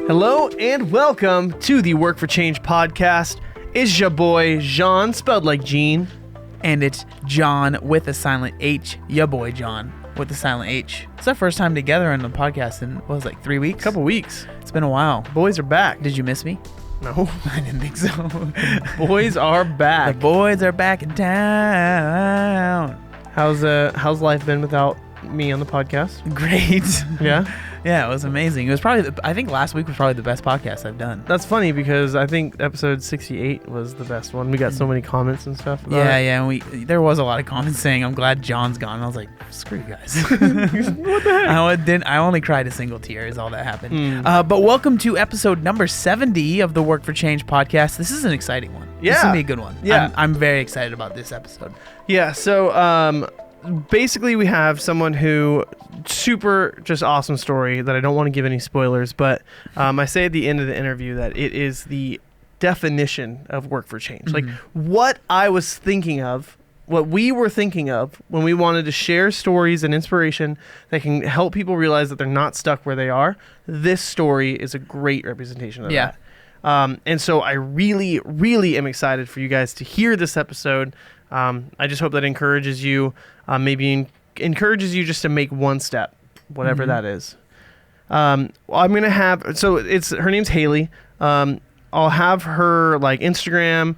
Hello and welcome to the Work for Change podcast. It's your boy Jean, spelled like Jean. And it's John with a silent H. Your boy John with a silent H. It's our first time together on the podcast in, what was it, like 3 weeks? Couple weeks. It's been a while. Boys are back. Did you miss me? No. I didn't think so. Boys are back. The boys are back in town. How's life been without me on the podcast? Great. Yeah? Yeah, it was amazing. It was probably, I think last week was probably the best podcast I've done. That's funny because I think episode 68 was the best one. We got so many comments and stuff about it. Yeah, and there was a lot of comments saying, I'm glad John's gone. And I was like, screw you guys. What the heck? I only cried a single tear is all that happened. But welcome to episode number 70 of the Work for Change podcast. This is an exciting one. Yeah. This is going to be a good one. Yeah. I'm very excited about this episode. Yeah, so basically we have someone who super just awesome story that I don't want to give any spoilers, but I say at the end of the interview that it is the definition of work for change. Mm-hmm. Like what I was thinking of, what we were thinking of when we wanted to share stories and inspiration that can help people realize that they're not stuck where they are. This story is a great representation of that. And so I really, really am excited for you guys to hear this episode. I just hope that encourages you, maybe encourages you just to make one step, whatever that is. I'm going to have, her name's Haley. I'll have her like Instagram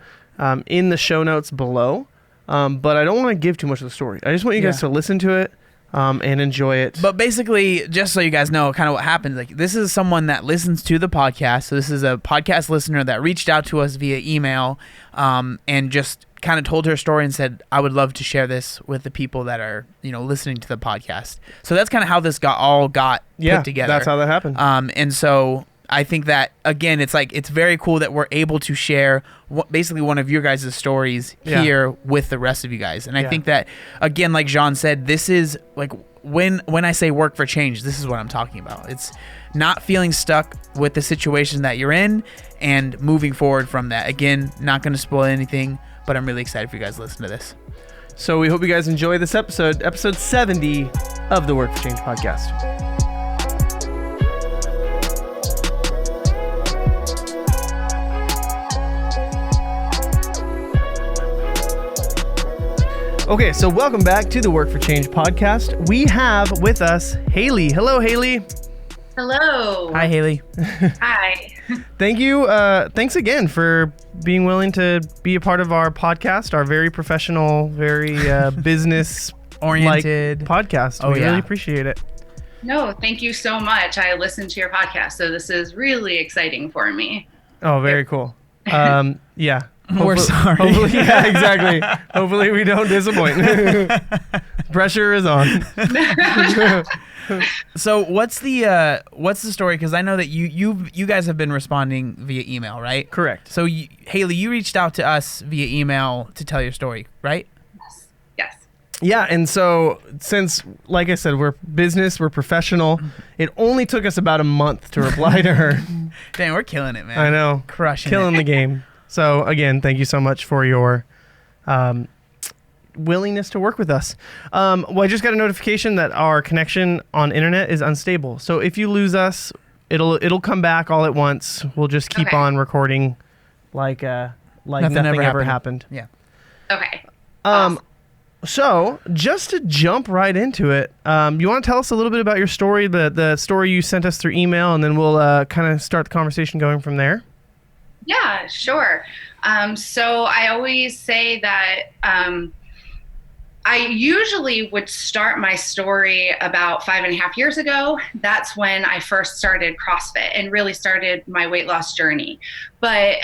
in the show notes below. But I don't want to give too much of the story. I just want you guys to listen to it and enjoy it. But basically, just so you guys know kind of what happened, like this is someone that listens to the podcast. So this is a podcast listener that reached out to us via email and just kind of told her story and said, I would love to share this with the people that are, listening to the podcast. So that's kind of how this got put together. That's how that happened. And so I think that, again, it's very cool that we're able to share basically one of your guys' stories here with the rest of you guys. And I think that, again, like Jean said, this is like when I say work for change, this is what I'm talking about. It's not feeling stuck with the situation that you're in and moving forward from that. Again, not going to spoil anything, but I'm really excited for you guys to listen to this. So we hope you guys enjoy this episode 70 of the Work for Change podcast. Okay, so welcome back to the Work for Change podcast. We have with us Haley. Hello, Haley. Hello. Hi, Haley. Hi. Thank you. Thanks again for being willing to be a part of our podcast, our very professional, very business-oriented podcast. We really appreciate it. No, thank you so much. I listened to your podcast, so this is really exciting for me. Oh, very cool. Yeah. We're sorry. Hopefully, yeah, exactly. Hopefully we don't disappoint. Pressure is on. So what's the story? Because I know that you guys have been responding via email, right? Correct. So Haley, you reached out to us via email to tell your story, right? Yes. Yeah, and so since, like I said, we're business, we're professional, it only took us about a month to reply to her. Dang, we're killing it, man. I know. Killing the game. So again, thank you so much for your willingness to work with us. Well, I just got a notification that our connection on internet is unstable. So if you lose us, it'll come back all at once. We'll just keep on recording like nothing ever happened. Yeah. Okay. Awesome. So just to jump right into it, you want to tell us a little bit about your story, the story you sent us through email, and then we'll kind of start the conversation going from there. Yeah, sure. So I always say that I usually would start my story about 5.5 years ago. That's when I first started CrossFit and really started my weight loss journey. But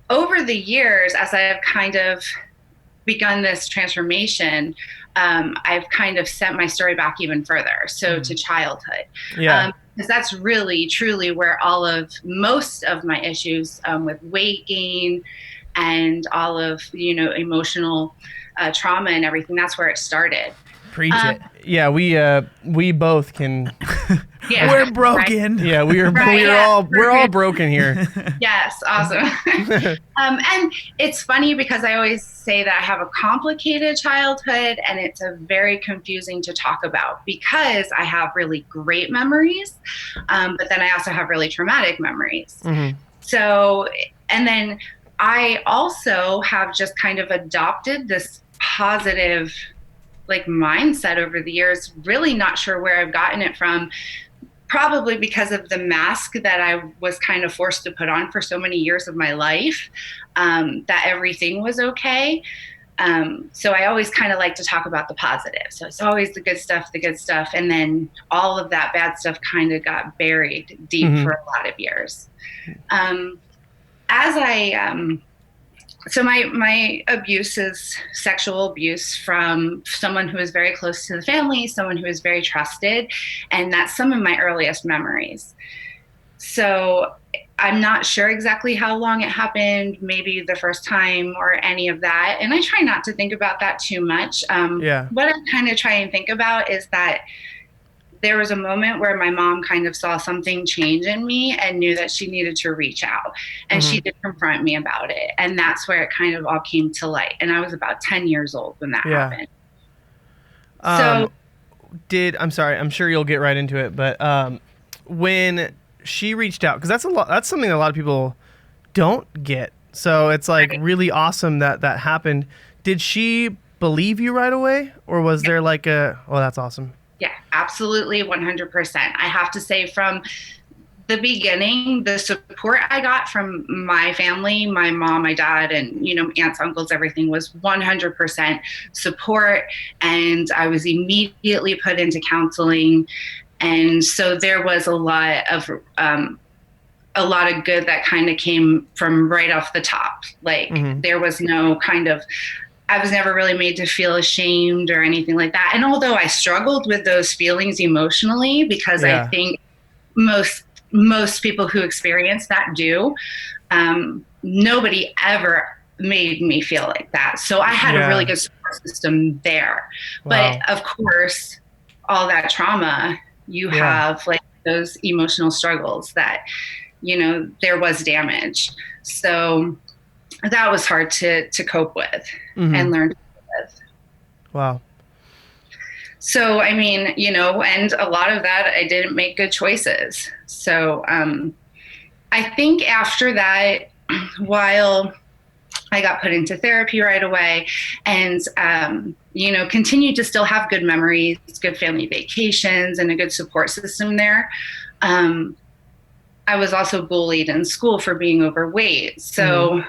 over the years, as I've kind of begun this transformation, I've kind of sent my story back even further. So to childhood. Yeah. Because that's really, truly where most of my issues with weight gain and all of, emotional trauma and everything, that's where it started. Preach it. Yeah, we both can. Yeah, We're broken. Right. Yeah, we're all broken here. Yes, awesome. And it's funny because I always say that I have a complicated childhood, and it's a very confusing to talk about because I have really great memories, but then I also have really traumatic memories. Mm-hmm. So, and then I also have just kind of adopted this positive like mindset over the years, really not sure where I've gotten it from, probably because of the mask that I was kind of forced to put on for so many years of my life, that everything was okay. So I always kind of like to talk about the positive. So it's always the good stuff. And then all of that bad stuff kind of got buried deep for a lot of years. So my abuse is sexual abuse from someone who is very close to the family, someone who is very trusted, and that's some of my earliest memories. So I'm not sure exactly how long it happened, maybe the first time or any of that. And I try not to think about that too much. What I kind of try and think about is that there was a moment where my mom kind of saw something change in me and knew that she needed to reach out, and she did confront me about it. And that's where it kind of all came to light. And I was about 10 years old when that happened. I'm sorry, I'm sure you'll get right into it, but when she reached out, because that's something that a lot of people don't get. So it's like really awesome that happened. Did she believe you right away, or was there like that's awesome. Yeah, absolutely. 100%. I have to say from the beginning, the support I got from my family, my mom, my dad, and, aunts, uncles, everything was 100% support. And I was immediately put into counseling. And so there was a lot of good that kind of came from right off the top. Like there was no I was never really made to feel ashamed or anything like that. And although I struggled with those feelings emotionally, because I think most people who experience that do, nobody ever made me feel like that. So I had a really good support system there. Wow. But of course, all that trauma, you have like those emotional struggles that, there was damage. So that was hard to cope with and learn to cope with. Wow. So, I mean, and a lot of that, I didn't make good choices. So I think after that, while I got put into therapy right away and, continued to still have good memories, good family vacations, and a good support system there, I was also bullied in school for being overweight. So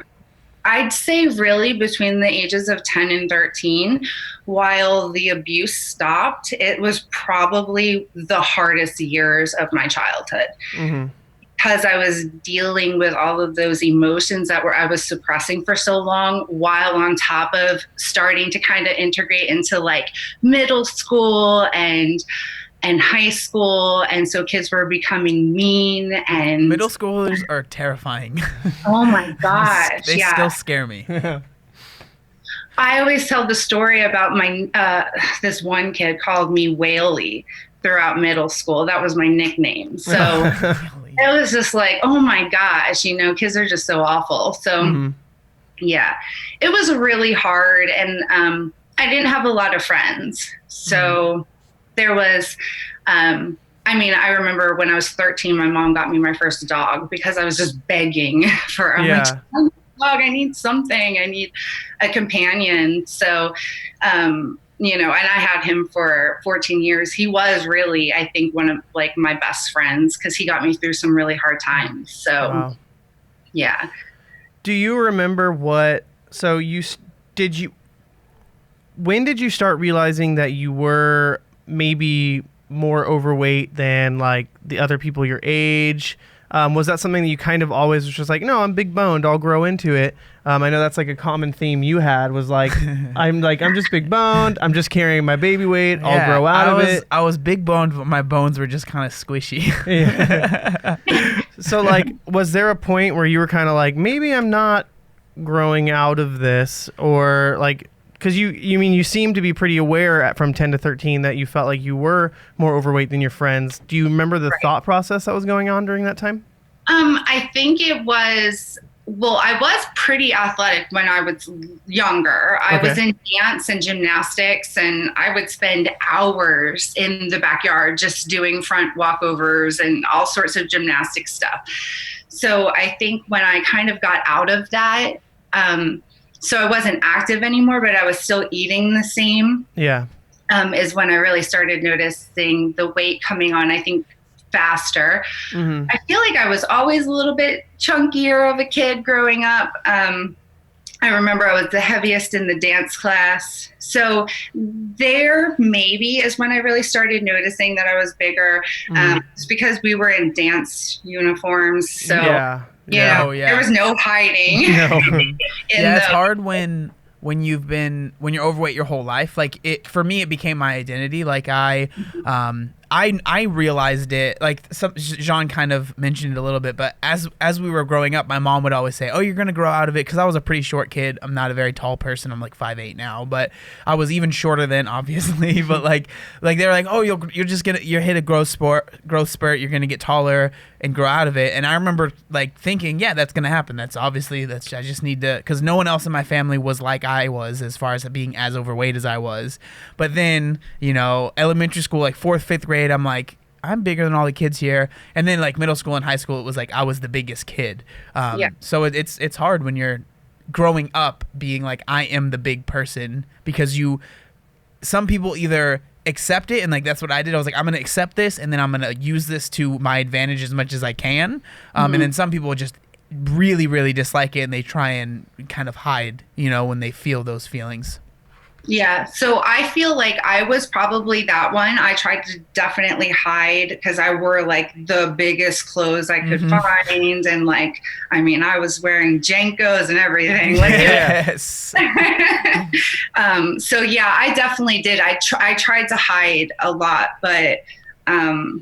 I'd say really between the ages of 10 and 13, while the abuse stopped, it was probably the hardest years of my childhood because I was dealing with all of those emotions that I was suppressing for so long, while on top of starting to kind of integrate into like middle school and high school. And so kids were becoming mean, and middle schoolers are terrifying. Oh my gosh. They still scare me. I always tell the story about my, this one kid called me Whaley throughout middle school. That was my nickname. So it was just like, oh my gosh, kids are just so awful. So yeah, it was really hard. And I didn't have a lot of friends. So there was, I remember when I was 13, my mom got me my first dog because I was just begging for a dog. I need something. I need a companion. So, and I had him for 14 years. He was really, I think, one of like my best friends because he got me through some really hard times. So, yeah. Do you remember when did you start realizing that you were maybe more overweight than like the other people your age? Was that something that you kind of always was just like, no, I'm big boned, I'll grow into it? I know that's like a common theme you had was like, I'm just big boned, I'm just carrying my baby weight, I'll grow out of it. I was big boned, but my bones were just kind of squishy. So like, was there a point where you were kind of like, maybe I'm not growing out of this, or like, because you seem to be pretty aware from 10 to 13 that you felt like you were more overweight than your friends. Do you remember the thought process that was going on during that time? I think it was, well, I was pretty athletic when I was younger. I was in dance and gymnastics, and I would spend hours in the backyard just doing front walkovers and all sorts of gymnastic stuff. So I think when I kind of got out of that, so I wasn't active anymore, but I was still eating the same. Yeah. Is when I really started noticing the weight coming on, I think, faster. Mm-hmm. I feel like I was always a little bit chunkier of a kid growing up. I remember I was the heaviest in the dance class. So there maybe is when I really started noticing that I was bigger. It's because we were in dance uniforms. So there was no hiding. It's hard when you're overweight your whole life. Like for me, it became my identity. Like I realized it, like Jean kind of mentioned it a little bit, but as we were growing up, my mom would always say, oh, you're going to grow out of it. Cause I was a pretty short kid. I'm not a very tall person. I'm like 5'8" now, but I was even shorter then, obviously. But like they're like, oh, you're hit a growth spurt. You're going to get taller and grow out of it. And I remember like thinking, yeah, that's going to happen. I just need to, cause no one else in my family was like I was as far as being as overweight as I was. But then, elementary school, like 4th, 5th grade, I'm like, I'm bigger than all the kids here. And then like middle school and high school, it was like I was the biggest kid. So it's hard when you're growing up being like, I am the big person, because some people either accept it, and like that's what I did. I was like, I'm gonna accept this, and then I'm gonna use this to my advantage as much as I can. And then some people just really, really dislike it, and they try and kind of hide, when they feel those feelings. Yeah. So I feel like I was probably that one. I tried to definitely hide because I wore like the biggest clothes I could find. And like, I was wearing Jenkos and everything. Like, yes. So yeah, I definitely did. I tried to hide a lot, but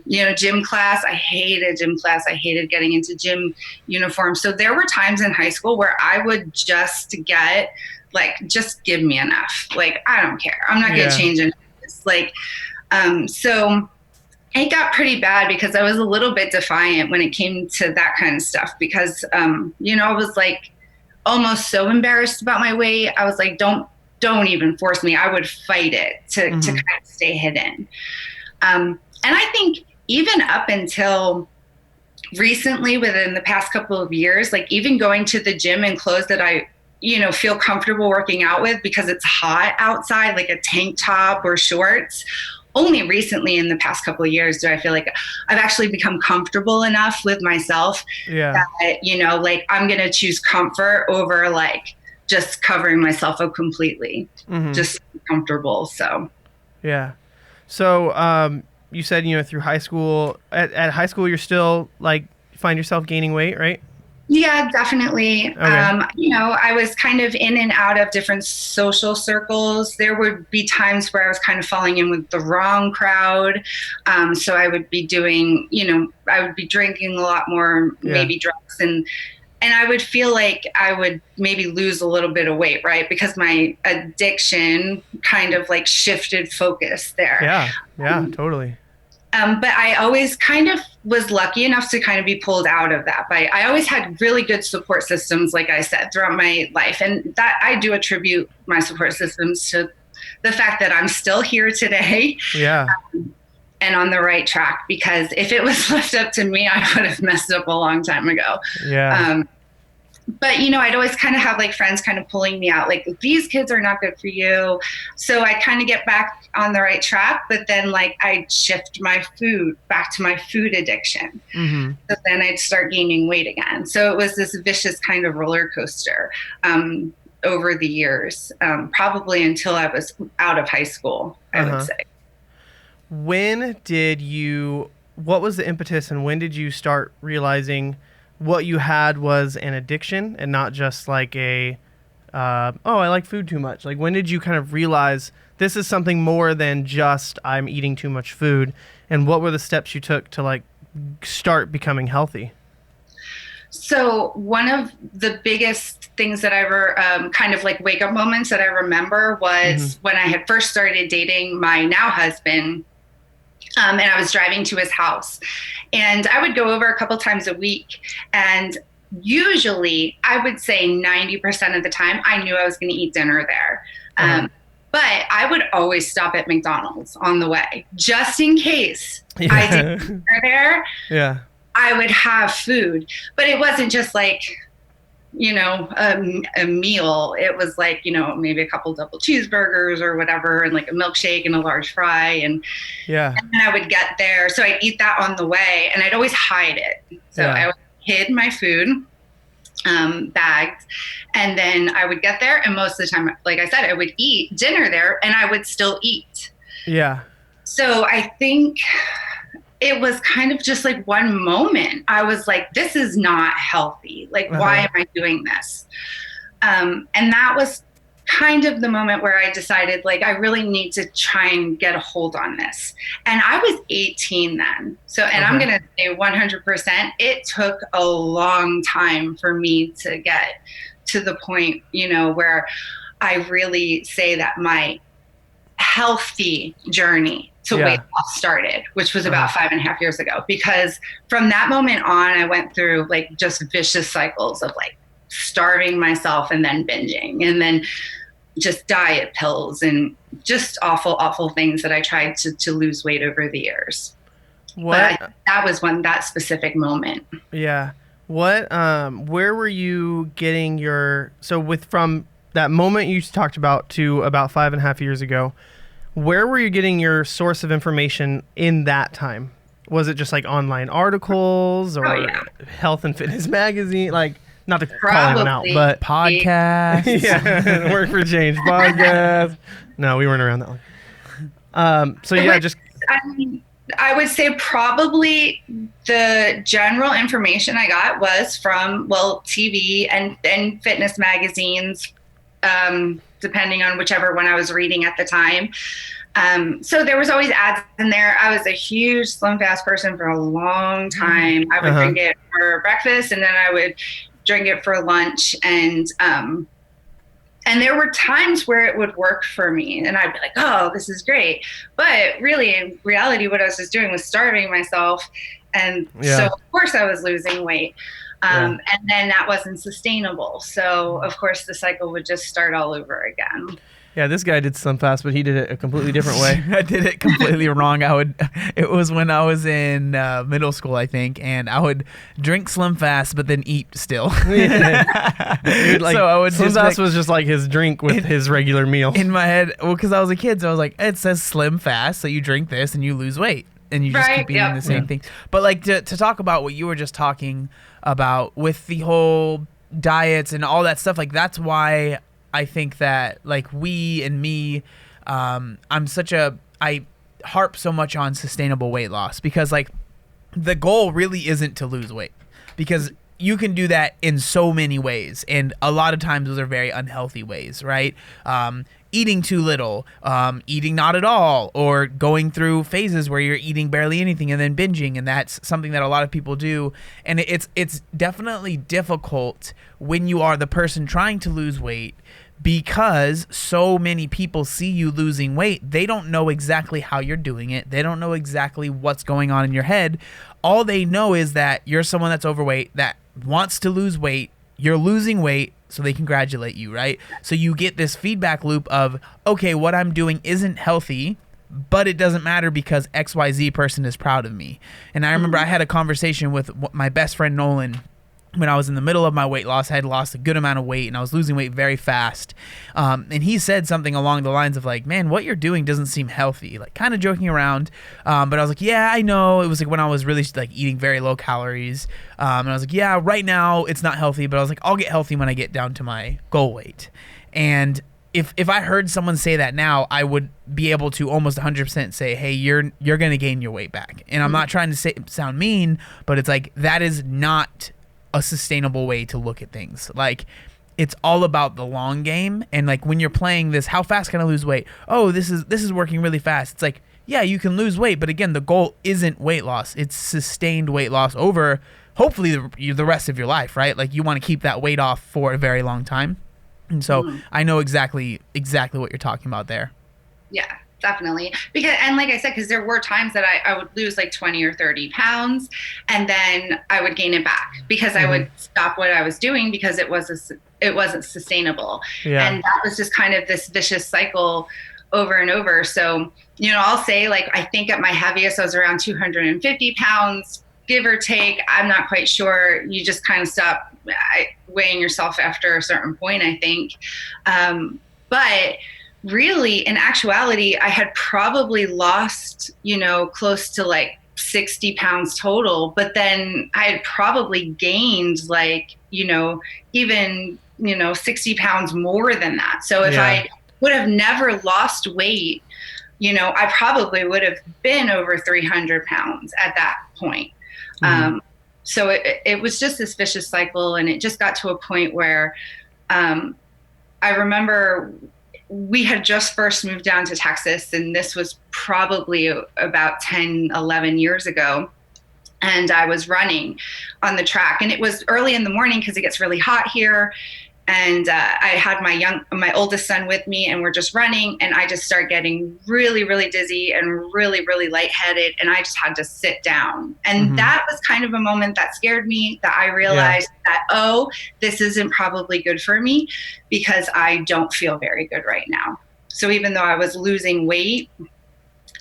gym class, I hated gym class. I hated getting into gym uniforms. So there were times in high school where I would just get just give me an F. Like, I don't care. I'm not going to change it. Like, so it got pretty bad because I was a little bit defiant when it came to that kind of stuff because, I was like almost so embarrassed about my weight. I was like, don't even force me. I would fight it to kind of stay hidden. And I think even up until recently, within the past couple of years, like even going to the gym in clothes that I feel comfortable working out with because it's hot outside, like a tank top or shorts. Only recently in the past couple of years do I feel like I've actually become comfortable enough with myself that, like I'm going to choose comfort over like just covering myself up completely, just comfortable. So, yeah. So, you said, through high school, at high school, you're still like find yourself gaining weight, right? Yeah, definitely. Okay. I was kind of in and out of different social circles. There would be times where I was kind of falling in with the wrong crowd. So I would be doing, I would be drinking a lot more, maybe drugs. And I would feel like I would maybe lose a little bit of weight, right? Because my addiction kind of like shifted focus there. Yeah, totally. But I always kind of was lucky enough to kind of be pulled out of that. But I always had really good support systems, like I said, throughout my life. And that I do attribute my support systems to the fact that I'm still here today. Yeah. And on the right track, because if it was left up to me, I would have messed up a long time ago. Yeah. But, I'd always kind of have like friends kind of pulling me out, like these kids are not good for you. So I kind of get back on the right track, but then like I'd shift my food back to my food addiction. So then I'd start gaining weight again. So it was this vicious kind of roller coaster over the years, probably until I was out of high school, I would say. What was the impetus and when did you start realizing what you had was an addiction and not just like I like food too much? Like, when did you kind of realize this is something more than just I'm eating too much food? And what were the steps you took to like start becoming healthy? So one of the biggest things that I ever kind of like wake up moments that I remember was when I had first started dating my now husband. And I was driving to his house, and I would go over a couple times a week. And usually I would say 90% of the time I knew I was going to eat dinner there. But I would always stop at McDonald's on the way, just in case I did dinner there. Yeah. I would have food, but it wasn't just like, you know, a meal. It was like, you know, maybe a couple double cheeseburgers or whatever, and like a milkshake and a large fry. And then I would get there. So I'd eat that on the way, and I'd always hide it. So I always hid my food bags, and then I would get there, and most of the time, like I said, I would eat dinner there, and I would still eat. Yeah. So I think it was kind of just like one moment. I was like, this is not healthy. Like, why am I doing this? And that was kind of the moment where I decided, like, I really need to try and get a hold on this. And I was 18 then. So, and I'm going to say 100%, it took a long time for me to get to the point, you know, where I really say that my healthy journey to weight loss started, which was about 5.5 years ago. Because from that moment on, I went through like just vicious cycles of like starving myself and then binging, and then just diet pills and just awful things that I tried to lose weight over the years. But that was that specific moment. Yeah. What, where were you getting from that moment you talked about to about 5.5 years ago, where were you getting your source of information in that time? Was it just like online articles or health and fitness magazine? Like, not to call anyone out, but podcasts. Yeah, Work for Change podcast. No, we weren't around that long. I would say probably the general information I got was from, TV and fitness magazines, depending on whichever one I was reading at the time. So there was always ads in there. I was a huge Slim Fast person for a long time. I would drink it for breakfast, and then I would drink it for lunch. And there were times where it would work for me, and I'd be like, oh, this is great. But really, in reality, what I was just doing was starving myself. And so, of course, I was losing weight. And then that wasn't sustainable. So, of course, the cycle would just start all over again. Yeah, this guy did Slim Fast, but he did it a completely different way. I did it completely wrong. It was when I was in middle school, I think, and I would drink Slim Fast, but then eat still. Dude, like, so I would Slim Fast was just like his drink with his regular meal. In my head, because I was a kid, so I was like, it says Slim Fast, so you drink this and you lose weight. And you just keep eating the same thing. But like to talk about what you were just talking about with the whole diets and all that stuff, like that's why I think that like I harp so much on sustainable weight loss, because like the goal really isn't to lose weight, because you can do that in so many ways, and a lot of times those are very unhealthy ways, right? Eating too little, eating not at all, or going through phases where you're eating barely anything and then binging, and that's something that a lot of people do. And it's definitely difficult when you are the person trying to lose weight, because so many people see you losing weight. They don't know exactly how you're doing it. They don't know exactly what's going on in your head. All they know is that you're someone that's overweight, that wants to lose weight. You're losing weight, so they congratulate you, right? So you get this feedback loop of, okay, what I'm doing isn't healthy, but it doesn't matter because XYZ person is proud of me. And I remember I had a conversation with my best friend Nolan when I was in the middle of my weight loss. I had lost a good amount of weight and I was losing weight very fast. And he said something along the lines of like, man, what you're doing doesn't seem healthy, like kind of joking around. But I was like, yeah, I know. It was like when I was really like eating very low calories. And I was like, yeah, right now it's not healthy, but I was like, I'll get healthy when I get down to my goal weight. And if I heard someone say that now, I would be able to almost 100% say, hey, you're going to gain your weight back. And I'm not trying to sound mean, but it's like, that is not a sustainable way to look at things. Like, it's all about the long game. And like when you're playing this, how fast can I lose weight? Oh, this is working really fast. It's like, yeah, you can lose weight, but again, the goal isn't weight loss. It's sustained weight loss over hopefully the rest of your life, right? Like you want to keep that weight off for a very long time. And so I know exactly what you're talking about there. Yeah, definitely. And like I said, because there were times that I would lose like 20 or 30 pounds and then I would gain it back because I would stop what I was doing because it wasn't sustainable. Yeah. And that was just kind of this vicious cycle over and over. So, I'll say like, I think at my heaviest, I was around 250 pounds, give or take. I'm not quite sure. You just kind of stop weighing yourself after a certain point, I think. But really, in actuality, I had probably lost, close to like 60 pounds total, but then I had probably gained like, even, 60 pounds more than that. So if I would have never lost weight, I probably would have been over 300 pounds at that point. So it was just this vicious cycle, and it just got to a point where I remember we had just first moved down to Texas, and this was probably about 10, 11 years ago. And I was running on the track, and it was early in the morning because it gets really hot here. And I had my oldest son with me, and we're just running, and I just started getting really, really dizzy and really, really lightheaded, and I just had to sit down. And that was kind of a moment that scared me, that I realized that, this isn't probably good for me because I don't feel very good right now. So even though I was losing weight,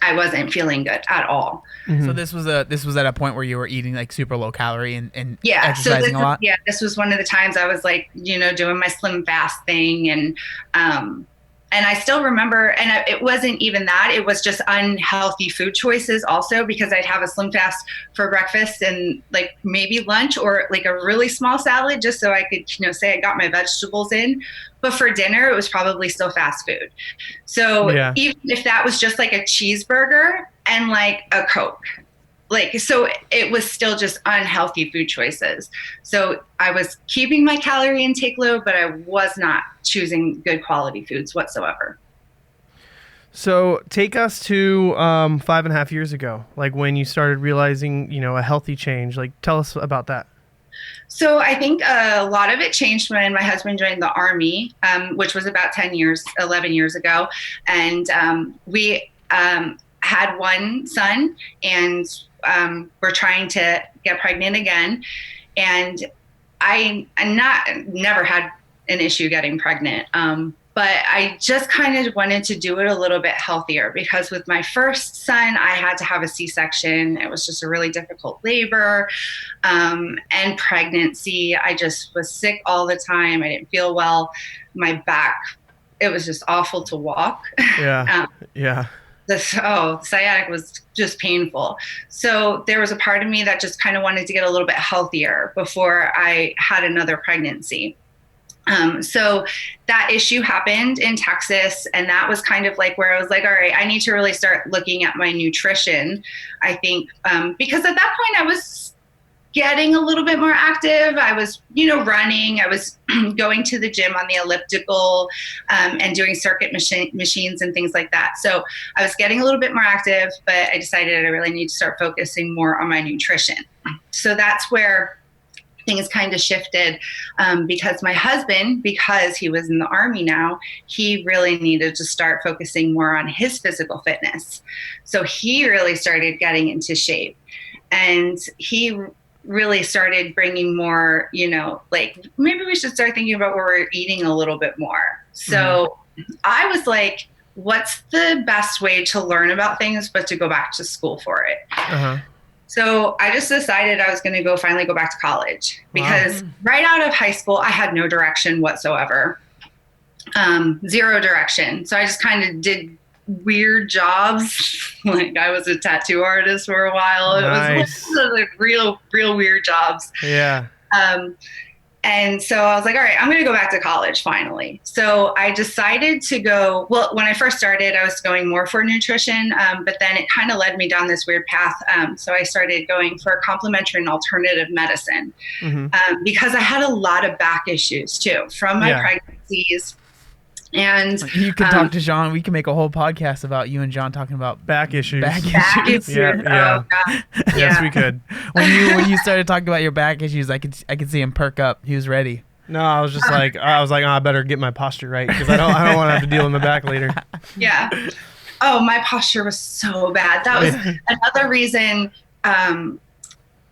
I wasn't feeling good at all. So this was at a point where you were eating like super low calorie and exercising a lot. Yeah, this was one of the times I was like, doing my slim fast thing, and I still remember, and it wasn't even that, it was just unhealthy food choices also, because I'd have a slim fast for breakfast and like maybe lunch, or like a really small salad just so I could, say I got my vegetables in. But for dinner, it was probably still fast food. So even if that was just like a cheeseburger and like a Coke, so it was still just unhealthy food choices. So I was keeping my calorie intake low, but I was not choosing good quality foods whatsoever. So take us to 5.5 years ago, like when you started realizing, a healthy change. Like, tell us about that. So I think a lot of it changed when my husband joined the Army, which was about 11 years ago. And we had one son, and we're trying to get pregnant again. And I never had an issue getting pregnant. But I just kind of wanted to do it a little bit healthier, because with my first son, I had to have a C-section. It was just a really difficult labor and pregnancy. I just was sick all the time. I didn't feel well. My back, it was just awful to walk. Yeah. The sciatic was just painful. So there was a part of me that just kind of wanted to get a little bit healthier before I had another pregnancy. So that issue happened in Texas, and that was kind of like where I was like, all right, I need to really start looking at my nutrition, I think, because at that point I was getting a little bit more active. I was, running, I was going to the gym on the elliptical, and doing circuit machines and things like that. So I was getting a little bit more active, but I decided I really need to start focusing more on my nutrition. So that's where things kind of shifted, because my husband, because he was in the Army now, he really needed to start focusing more on his physical fitness. So he really started getting into shape, and he really started bringing more, like maybe we should start thinking about where we're eating a little bit more. So I was like, what's the best way to learn about things but to go back to school for it? So I just decided I was going to finally go back to college, because right out of high school, I had no direction whatsoever, 0 direction. So I just kind of did weird jobs. Like I was a tattoo artist for a while. Nice. It was like real weird jobs. Yeah. And so I was like, all right, I'm going to go back to college finally. So I decided to go, well, when I first started, I was going more for nutrition, but then it kind of led me down this weird path. So I started going for complementary and alternative medicine, because I had a lot of back issues too from my pregnancies. And you can talk to Jean. We can make a whole podcast about you and John talking about back issues. back issues. Yeah. Oh, God. Yes, we could. When you started talking about your back issues, I could see him perk up. He was ready. No, I was just like, I better get my posture right because I don't want to have to deal with my back later. Yeah. Oh, my posture was so bad. That was another reason.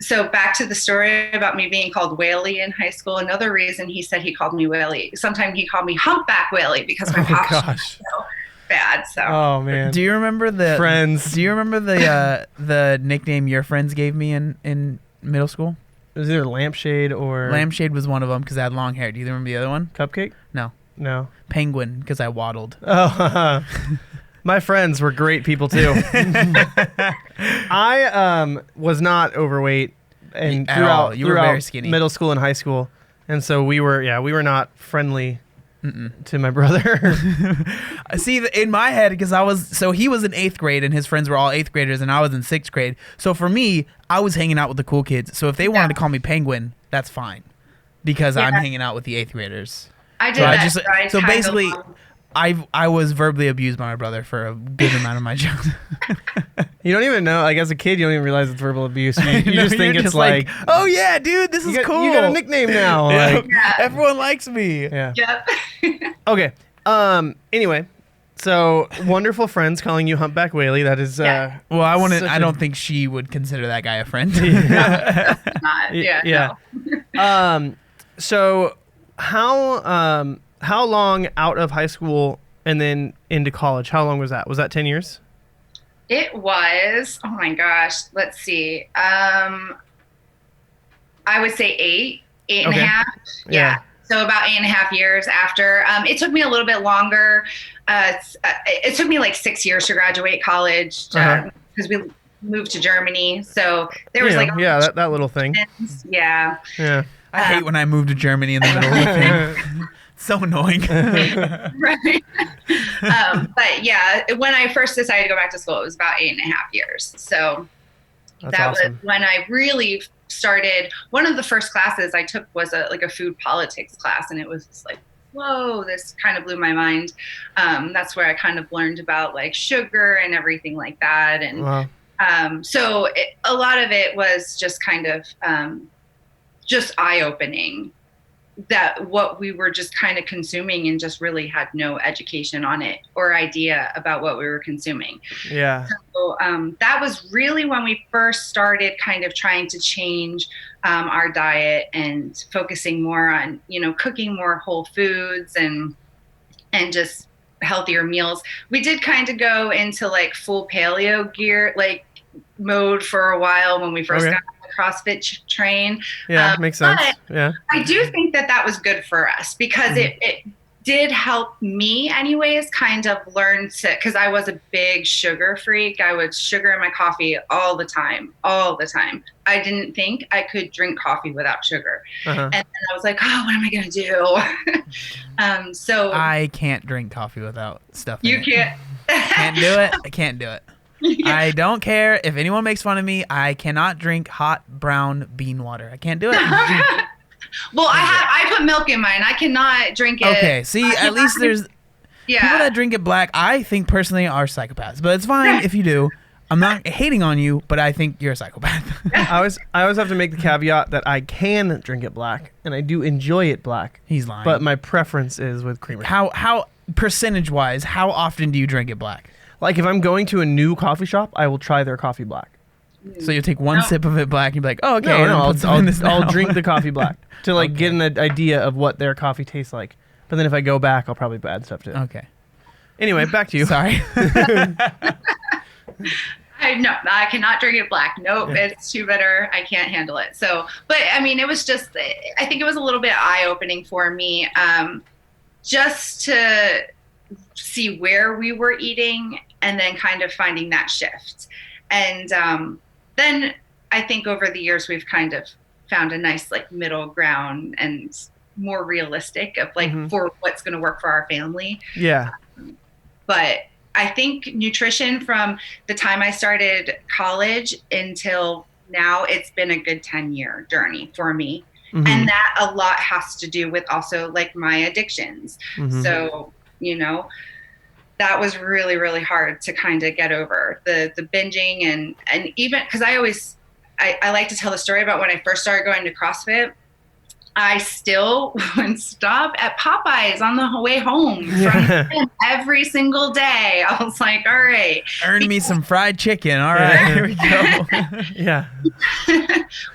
So back to the story about me being called Whaley in high school. Another reason he said he called me Whaley. Sometimes he called me Humpback Whaley because my posture was so bad. So. Oh man. Do you remember the friends? Do you remember the nickname your friends gave me in middle school? It was either Lampshade or Lampshade was one of them because I had long hair. Do you remember the other one? Cupcake? No. Penguin because I waddled. Oh. My friends were great people too. I was not overweight and At all. You were very skinny. Middle school and high school, and so we were not friendly to my brother. See, in my head, because he was in 8th grade and his friends were all 8th graders and I was in 6th grade. So for me, I was hanging out with the cool kids. So if they wanted to call me Penguin, that's fine because I'm hanging out with the 8th graders. I did so basically, I was verbally abused by my brother for a good amount of my childhood. You don't even know. Like as a kid, you don't even realize it's verbal abuse. You just think it's like, oh yeah, dude, this is cool. You got a nickname now. Like, everyone likes me. Yeah. Yep. Okay. Anyway, so wonderful friends calling you Humpback Whaley. That is. Well, I don't think she would consider that guy a friend. Not. Yeah. No. So how long out of high school and then into college? How long was that? Was that 10 years? It was, oh my gosh, let's see. I would say eight and a half. Yeah. So about 8.5 years after. It took me a little bit longer. It took me like 6 years to graduate college because we moved to Germany. So there was that little thing. Yeah. I hate when I moved to Germany in the middle of the thing. So annoying. Right. But yeah, when I first decided to go back to school, it was about 8.5 years. So That's that awesome. was when I really started. One of the first classes I took was a food politics class. And it was just like, whoa, this kind of blew my mind. That's where I kind of learned about like sugar and everything like that. And wow. so a lot of it was just kind of just eye-opening, that what we were just kind of consuming and just really had no education on it or idea about what we were consuming. Yeah. So that was really when we first started kind of trying to change our diet and focusing more on, cooking more whole foods and just healthier meals. We did kind of go into like full paleo gear, like mode for a while when we first got CrossFit train. Yeah, makes sense. Yeah. I do think that was good for us because it did help me anyways kind of learn to, because I was a big sugar freak. I would sugar in my coffee all the time. I didn't think I could drink coffee without sugar. And then I was like, oh, what am I going to do? So I can't drink coffee without stuff in you it. can't. Can't do it. I can't do it. I don't care if anyone makes fun of me. I cannot drink hot brown bean water. I can't do it. Well, I put milk in mine. I cannot drink it. Okay, see, at least there's people that drink it black. I think personally are psychopaths, but it's fine if you do. I'm not hating on you, but I think you're a psychopath. I always have to make the caveat that I can drink it black, and I do enjoy it black. He's lying. But my preference is with creamer. How percentage-wise, how often do you drink it black? Like if I'm going to a new coffee shop, I will try their coffee black. So you'll take one sip of it black and you'll be like, oh, okay. No, I'll drink the coffee black to like get an idea of what their coffee tastes like. But then if I go back, I'll probably add stuff to it. Okay. Anyway, back to you. Sorry. I cannot drink it black. Nope, it's too bitter. I can't handle it. So, but I mean, it was just, I think it was a little bit eye-opening for me, just to see where we were eating and then kind of finding that shift. And then I think over the years we've kind of found a nice like middle ground and more realistic of like for what's going to work for our family. Yeah. But I think nutrition from the time I started college until now, it's been a good 10-year journey for me. And that a lot has to do with also like my addictions. So that was really, really hard to kind of get over the binging and even because I like to tell the story about when I first started going to CrossFit. I still would stop at Popeyes on the way home from the gym every single day. I was like, all right. Earn me some fried chicken. All right, here we go. Yeah.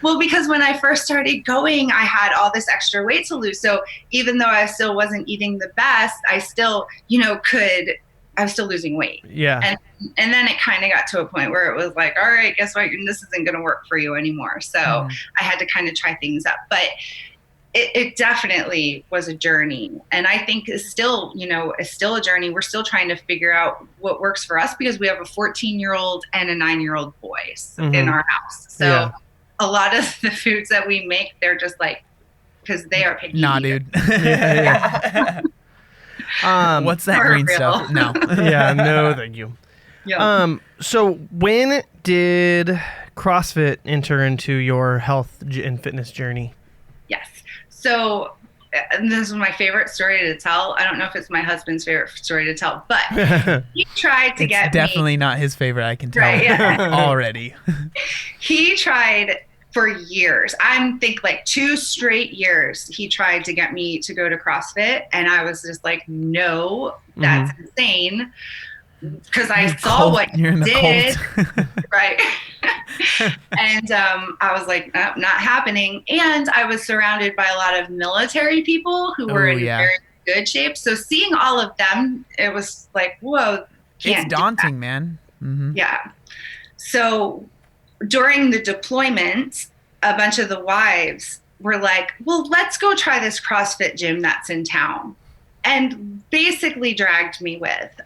Well, because when I first started going, I had all this extra weight to lose. So even though I still wasn't eating the best, I still, I was still losing weight. Yeah. And then it kind of got to a point where it was like, all right, guess what? This isn't going to work for you anymore. So I had to kind of try things up. But it definitely was a journey. And I think it's still a journey. We're still trying to figure out what works for us because we have a 14-year-old and a 9-year-old boys in our house. So a lot of the foods that we make, they're just like, because they are picky. Nah, dude. What's that green stuff? No. Yeah, no, thank you. Yeah. So when did CrossFit enter into your health and fitness journey? Yes. So this is my favorite story to tell. I don't know if it's my husband's favorite story to tell, but he tried to get me. It's definitely not his favorite, I can tell already. He tried for years. I think like 2 straight years he tried to get me to go to CrossFit. And I was just like, no, that's insane. Because I saw what you did. Right. And I was like, nope, not happening. And I was surrounded by a lot of military people who were in very good shape. So seeing all of them, it was like, whoa. It's daunting, man. Mm-hmm. Yeah. So during the deployment, a bunch of the wives were like, well, let's go try this CrossFit gym that's in town. And basically dragged me with.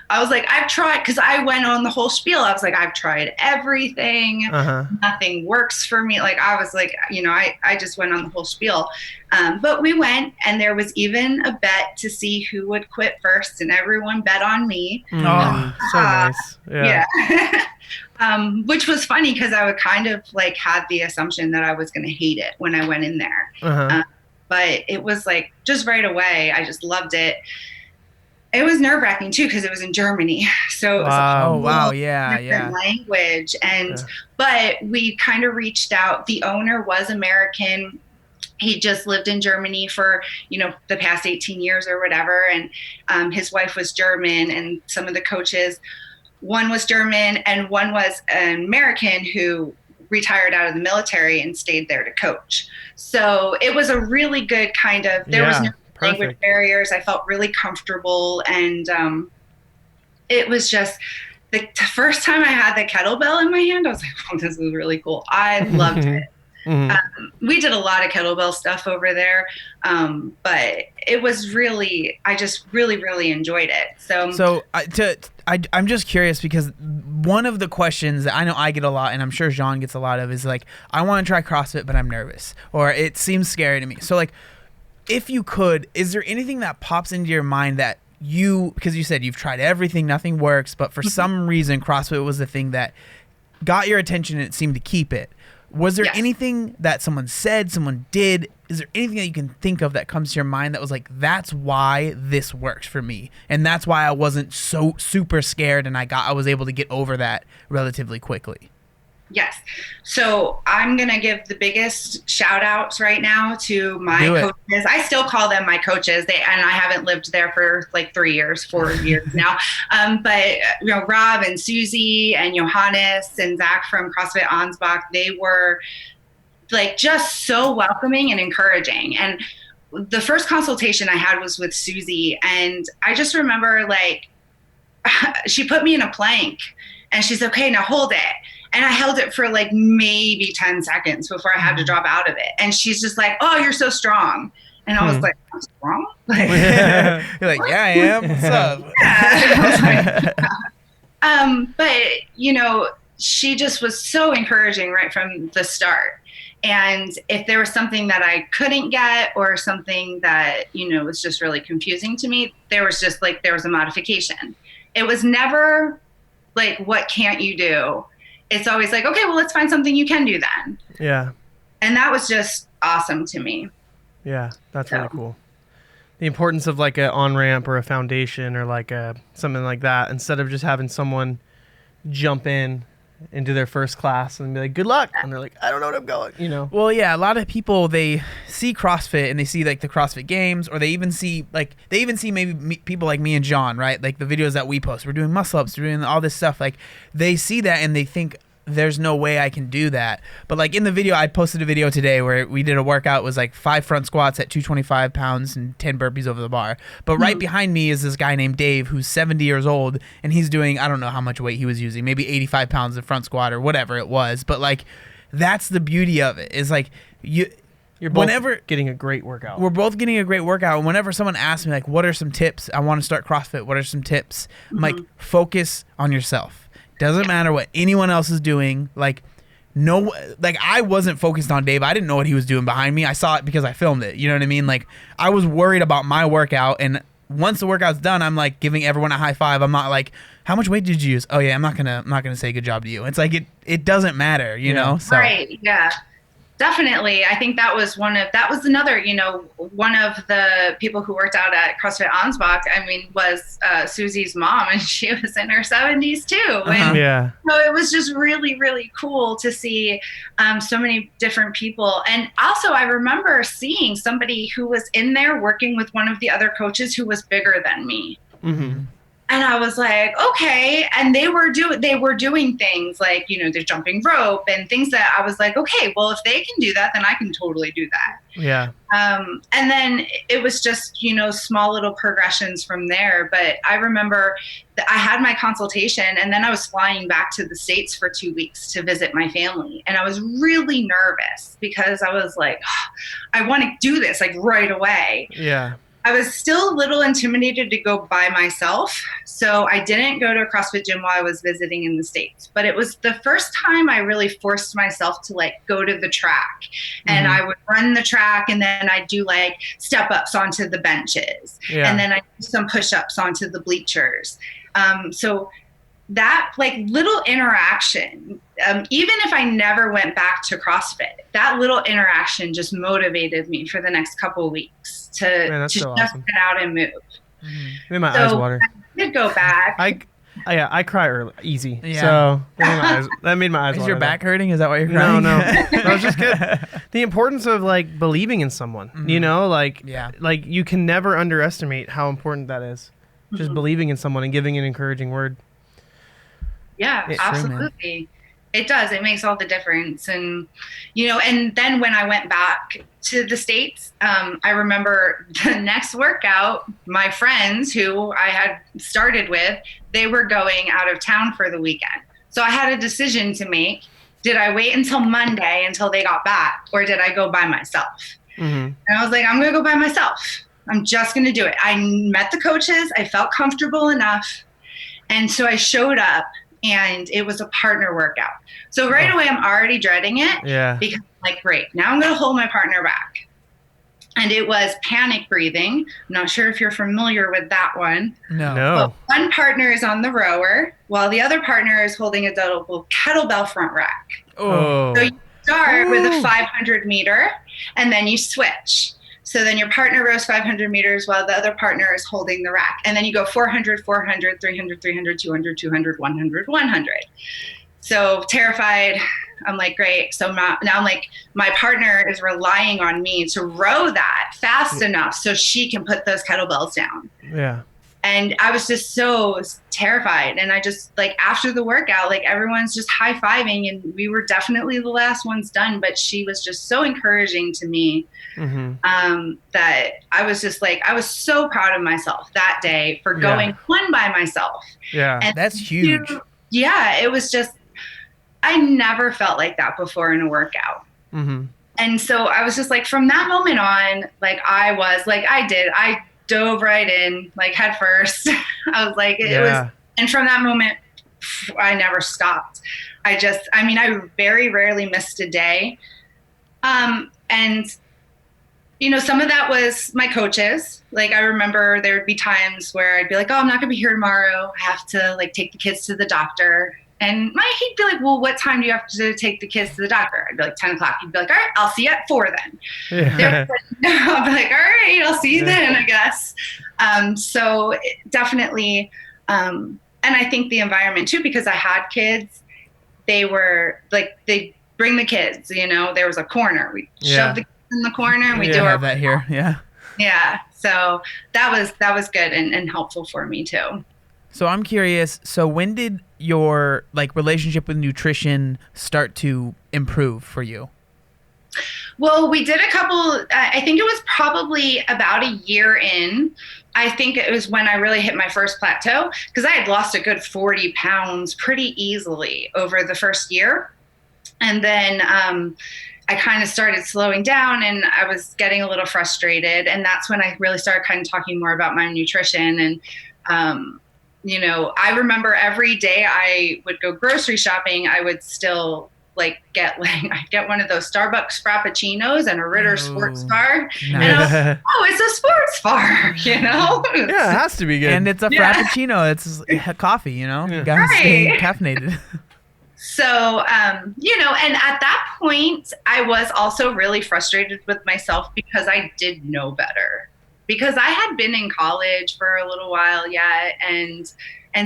I was like, I've tried, because I went on the whole spiel. I was like, I've tried everything. Nothing works for me. Like, I was like, I just went on the whole spiel. But we went, and there was even a bet to see who would quit first, and everyone bet on me. So nice. Yeah. Which was funny because I would kind of like had the assumption that I was going to hate it when I went in there. But it was like just right away, I just loved it. It was nerve-wracking too because it was in Germany, so it was a different language. But we kind of reached out. The owner was American. He just lived in Germany for the past 18 years or whatever, and his wife was German, and some of the coaches, one was German and one was an American who retired out of the military and stayed there to coach. So it was a really good kind of. There was no language barriers. I felt really comfortable, and it was just the first time I had the kettlebell in my hand, I was like, oh, this is really cool. I loved it. We did a lot of kettlebell stuff over there, but it was really, I just really, really enjoyed it. So I'm just curious because one of the questions that I know I get a lot, and I'm sure Jean gets a lot of, is like, I want to try CrossFit, but I'm nervous, or it seems scary to me. So like, if you could, is there anything that pops into your mind that because you said you've tried everything, nothing works, but for some reason CrossFit was the thing that got your attention and it seemed to keep it. Was there anything that someone said, someone did? Is there anything that you can think of that comes to your mind that was like, that's why this works for me, and that's why I wasn't so super scared and I was able to get over that relatively quickly? Yes. So I'm going to give the biggest shout outs right now to my coaches. I still call them my coaches. And I haven't lived there for like 4 years now. But Rob and Susie and Johannes and Zach from CrossFit Ansbach, they were like just so welcoming and encouraging. And the first consultation I had was with Susie. And I just remember like, she put me in a plank and she's okay, now hold it. And I held it for like maybe 10 seconds before I had to drop out of it. And she's just like, oh, you're so strong. And I was like, I'm strong? You're like, yeah, I am. What's up? But, she just was so encouraging right from the start. And if there was something that I couldn't get or something that, was just really confusing to me, there was a modification. It was never like, what can't you do? It's always like, okay, well, let's find something you can do then. Yeah. And that was just awesome to me. Yeah, that's really cool. the importance of like a on-ramp or a foundation or like something like that, instead of just having someone jump in and do their first class and be like, good luck. And they're like, I don't know what I'm going, you know? Well, yeah, a lot of people, they see CrossFit and they see like the CrossFit games, or they even see maybe people like me and John, right? Like the videos that we post, we're doing muscle ups, we're doing all this stuff. Like they see that and they think, there's no way I can do that. But like in the video, I posted a video today where we did a workout. It was like 5 front squats at 225 pounds and 10 burpees over the bar. But right behind me is this guy named Dave who's 70 years old, and he's doing, I don't know how much weight he was using, maybe 85 pounds of front squat or whatever it was. But like that's the beauty of it, is like you're both getting a great workout. We're both getting a great workout. And whenever someone asks me like, what are some tips? I want to start CrossFit. What are some tips? I'm like, focus on yourself. Doesn't matter what anyone else is doing. Like, no, like I wasn't focused on Dave. I didn't know what he was doing behind me. I saw it because I filmed it. You know what I mean? Like, I was worried about my workout. And once the workout's done, I'm like giving everyone a high five. I'm not like, how much weight did you use? Oh yeah, I'm not gonna say good job to you. It's like it doesn't matter, you know? So. Right. Yeah. Definitely. I think that was another, you know, one of the people who worked out at CrossFit Ansbach, I mean, was Susie's mom, and she was in her 70s too. And yeah. so it was just really, really cool to see so many different people. And also I remember seeing somebody who was in there working with one of the other coaches who was bigger than me. Mm-hmm. And I was like, okay. And they were doing things like, you know, they're jumping rope and things that I was like, okay, well, if they can do that, then I can totally do that. Yeah. And then it was just, you know, small little progressions from there. But I remember that I had my consultation, and then I was flying back to the States for 2 weeks to visit my family. And I was really nervous because I was like, oh, I want to do this like right away. Yeah. I was still a little intimidated to go by myself, so I didn't go to a CrossFit gym while I was visiting in the States. But it was the first time I really forced myself to like go to the track, and I would run the track, and then I'd do like step ups onto the benches, and then I'd do some push ups onto the bleachers. So that like little interaction, even if I never went back to CrossFit, that little interaction just motivated me for the next couple of weeks to just awesome. get out and move. Made my eyes water. I did go back. I cry early, easy. Yeah. So that made my eyes water. Is your back hurting? Is that why you're crying? No. That was just good. The importance of like believing in someone, you know, like you can never underestimate how important that is. Just believing in someone and giving an encouraging word. Yeah, absolutely. It does. It makes all the difference. And, you know, and then when I went back to the States, I remember the next workout, my friends who I had started with, they were going out of town for the weekend. So I had a decision to make. Did I wait until Monday until they got back, or did I go by myself? And I was like, I'm going to go by myself. I'm just going to do it. I met the coaches. I felt comfortable enough. And so I showed up. And it was a partner workout. So right away, I'm already dreading it. Yeah. Because I'm like, great, now I'm going to hold my partner back. And it was panic breathing. I'm not sure if you're familiar with that one. No. But one partner is on the rower, while the other partner is holding a double kettlebell front rack. Oh. So you start with a 500 meter, and then you switch. So then your partner rows 500 meters while the other partner is holding the rack. And then you go 400, 400, 300, 300, 200, 200, 100, 100. So terrified. I'm like, great. So now I'm like, my partner is relying on me to row that fast enough so she can put those kettlebells down. Yeah. And I was just so terrified. And I just like after the workout, like everyone's just high-fiving, and we were definitely the last ones done. But she was just so encouraging to me that I was just like, I was so proud of myself that day for going one by myself. Yeah. And that's huge. It was just, I never felt like that before in a workout. And so I was just like, from that moment on, like I dove right in, like head first. I was like, it was, and from that moment, I never stopped. I very rarely missed a day. And, you know, some of that was my coaches. Like, I remember there would be times where I'd be like, oh, I'm not gonna be here tomorrow. I have to like take the kids to the doctor. And he'd be like, well, what time do you have to take the kids to the doctor? I'd be like, 10 o'clock. He'd be like, all right, I'll see you at 4 then. Yeah. I'll be like, all right, I'll see you then, I guess. So definitely, and I think the environment too, because I had kids, they were like, they bring the kids, there was a corner. We shove the kids in the corner and we do our that here. Yeah. Yeah. So that was good and helpful for me too. So I'm curious, so when did your relationship with nutrition start to improve for you? Well, we did a couple, I think it was probably about a year in. I think it was when I really hit my first plateau, because I had lost a good 40 pounds pretty easily over the first year. And then I kind of started slowing down and I was getting a little frustrated. And that's when I really started kind of talking more about my nutrition. And, I remember every day I would go grocery shopping, I would still get one of those Starbucks Frappuccinos and a Ritter sports bar. Nice. And I was like, it's a sports bar, Yeah, it has to be good. And it's a Frappuccino. It's coffee, You gotta stay caffeinated. So, and at that point, I was also really frustrated with myself because I did know better. Because I had been in college for a little while yet. And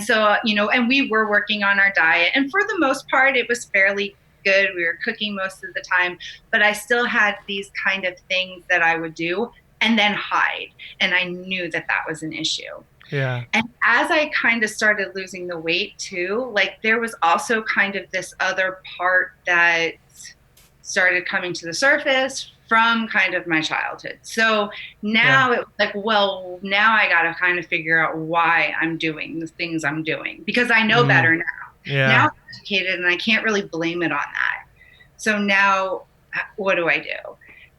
so, and we were working on our diet. And for the most part, it was fairly good. We were cooking most of the time. But I still had these kind of things that I would do and then hide. And I knew that was an issue. Yeah. And as I kind of started losing the weight too, there was also kind of this other part that started coming to the surface from kind of my childhood. So now it was now I got to kind of figure out why I'm doing the things I'm doing, because I know better now. Yeah. Now I'm educated and I can't really blame it on that. So now what do I do?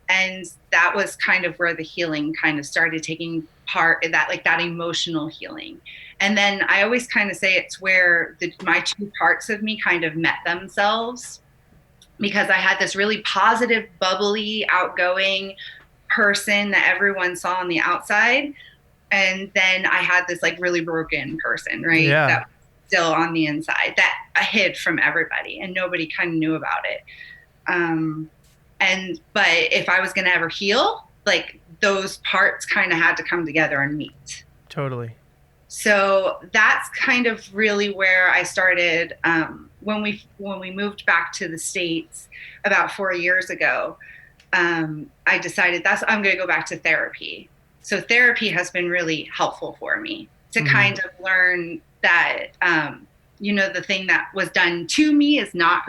And that was kind of where the healing kind of started taking part, that emotional healing. And then I always kind of say it's where my two parts of me kind of met themselves, because I had this really positive, bubbly, outgoing person that everyone saw on the outside. And then I had this really broken person, right? Yeah. That was still on the inside that I hid from everybody and nobody kind of knew about it. But if I was going to ever heal, those parts kind of had to come together and meet. Totally. So that's kind of really where I started. When we moved back to the States about 4 years ago, I decided I'm going to go back to therapy. So therapy has been really helpful for me to kind of learn that, the thing that was done to me is not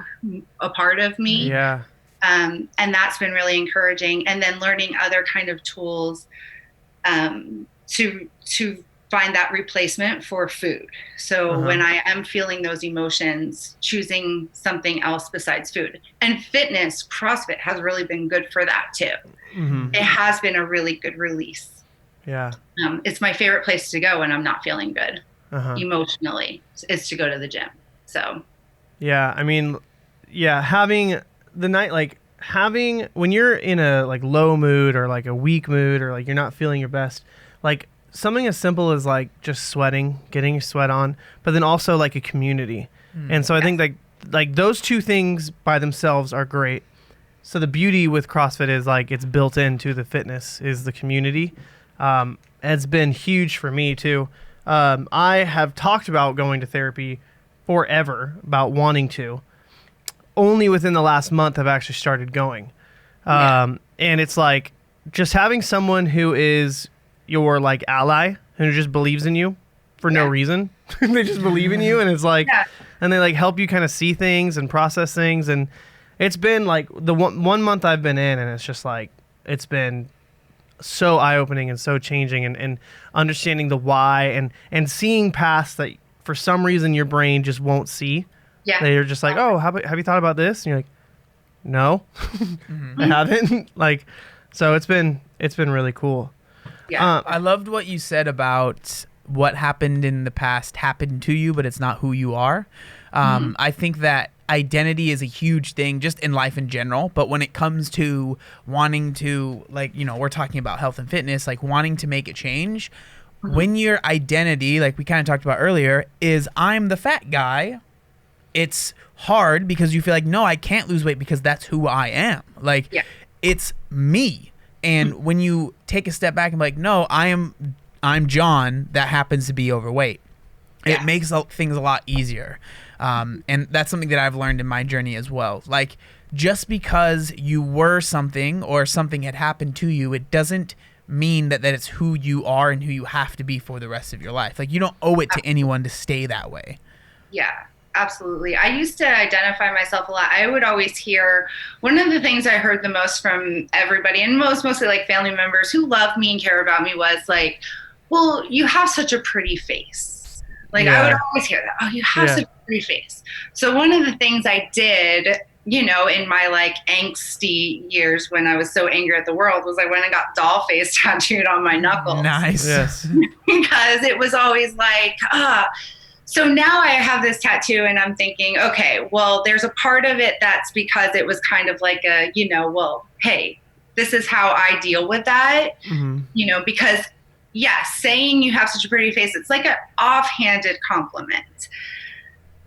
a part of me. Yeah. And that's been really encouraging. And then learning other kind of tools to find that replacement for food. So when I am feeling those emotions, choosing something else besides food. And fitness, CrossFit has really been good for that too. Mm-hmm. It has been a really good release. Yeah. It's my favorite place to go when I'm not feeling good emotionally, is to go to the gym. So. Yeah. I mean, having the night, when you're in a low mood or a weak mood or you're not feeling your best, something as simple as just sweating, getting your sweat on, but then also a community. And so I think those two things by themselves are great. So the beauty with CrossFit is it's built into the fitness is the community. It's been huge for me too. I have talked about going to therapy forever, about wanting to. Only within the last month I've actually started going. And it's just having someone who is your ally who just believes in you for no reason. They just believe in you, and it's and they help you kind of see things and process things. And it's been the one month I've been in, and it's just it's been so eye-opening and so changing, and understanding the why and seeing past that for some reason your brain just won't see. Yeah. They're just have you thought about this? And you're no, I haven't. So it's been really cool. Yeah. I loved what you said about what happened in the past happened to you, but it's not who you are. I think that identity is a huge thing just in life in general. But when it comes to wanting to, we're talking about health and fitness, wanting to make a change, when your identity, we kind of talked about earlier, is I'm the fat guy, it's hard because you feel like, no, I can't lose weight because that's who I am. Like, it's me. And when you take a step back and be like, no, I'm John that happens to be overweight. It makes things a lot easier. And that's something that I've learned in my journey as well. Like, just because you were something or something had happened to you, it doesn't mean that it's who you are and who you have to be for the rest of your life. Like, you don't owe it to anyone to stay that way. Yeah, absolutely. I used to identify myself a lot. I would always hear, one of the things I heard the most from everybody, and mostly like family members who love me and care about me, was like, well, you have such a pretty face. Like, I would always hear that. Oh, you have such a pretty face. So one of the things I did, you know, in my like angsty years when I was so angry at the world, was I went and got doll face tattooed on my knuckles. Nice. Yes. Because it was always like, so now I have this tattoo and I'm thinking, okay, well, there's a part of it that's because it was kind of like a, you know, well, hey, this is how I deal with that, you know, because saying you have such a pretty face, it's like an offhanded compliment.